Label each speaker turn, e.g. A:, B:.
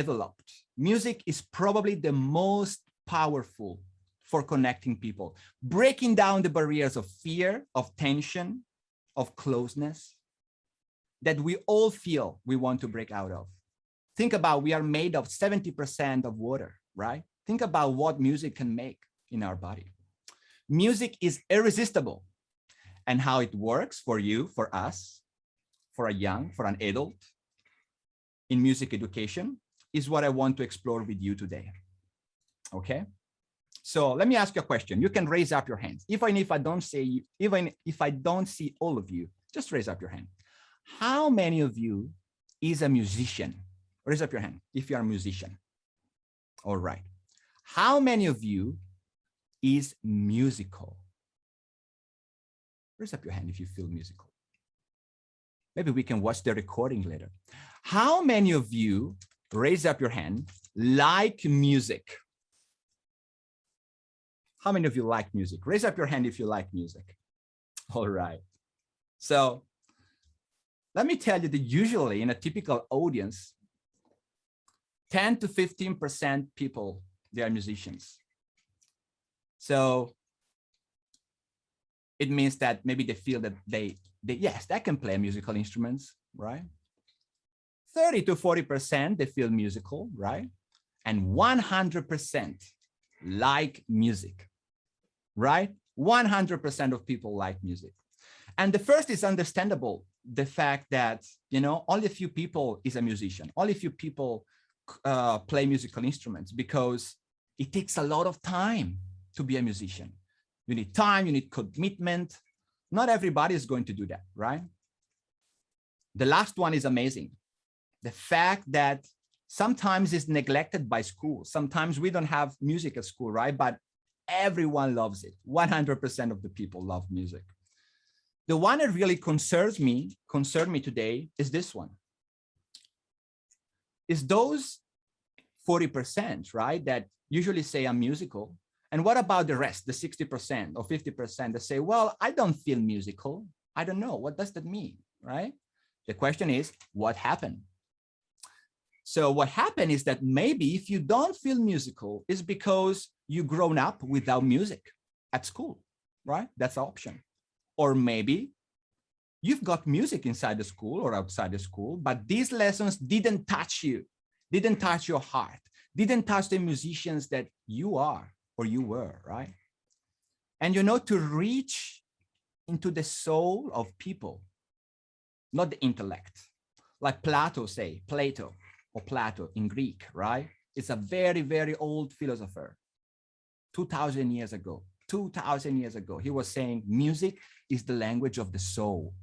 A: developed, music is probably the most powerful for connecting people, breaking down the barriers of fear, of tension, of closeness that we all feel we want to break out of. Think about, we are made of 70% of water, right? Think about what music can make in our body. Music is irresistible, and how it works for you, for us, for a young, for an adult in music education is what I want to explore with you today. Okay? So let me ask you a question. You can raise up your hands. Even if I don't see all of you, just raise up your hand. How many of you is a musician? Raise up your hand if you are a musician. All right. How many of you is musical? Raise up your hand if you feel musical. Maybe we can watch the recording later. How many of you, raise up your hand, like music? How many of you like music? Raise up your hand if you like music. All right. So let me tell you that usually in a typical audience, 10 to 15% people, they are musicians. So it means that maybe they feel that yes, they can play musical instruments, right? 30 to 40%, they feel musical, right? And 100% like music, right? 100% of people like music. And the first is understandable, the fact that, you know, only a few people is a musician, only a few people play musical instruments, because it takes a lot of time to be a musician. You need time, you need commitment. Not everybody is going to do that, right? The last one is amazing. The fact that sometimes it's neglected by school. Sometimes we don't have music at school, right? But everyone loves it. 100% of the people love music. The one that really concerned me today is this one. Is those 40%, right, that usually say I'm musical. And what about the rest, the 60% or 50% that say, well, I don't feel musical. I don't know. What does that mean, right? The question is, what happened? So what happened is that maybe if you don't feel musical, it's because you've grown up without music at school, right? That's an option. Or maybe you've got music inside the school or outside the school, but these lessons didn't touch you, didn't touch your heart, didn't touch the musicians that you are or you were, right? And you know, to reach into the soul of people, not the intellect, like Plato in Greek, right? It's a very, very old philosopher. 2,000 years ago, he was saying music is the language of the soul.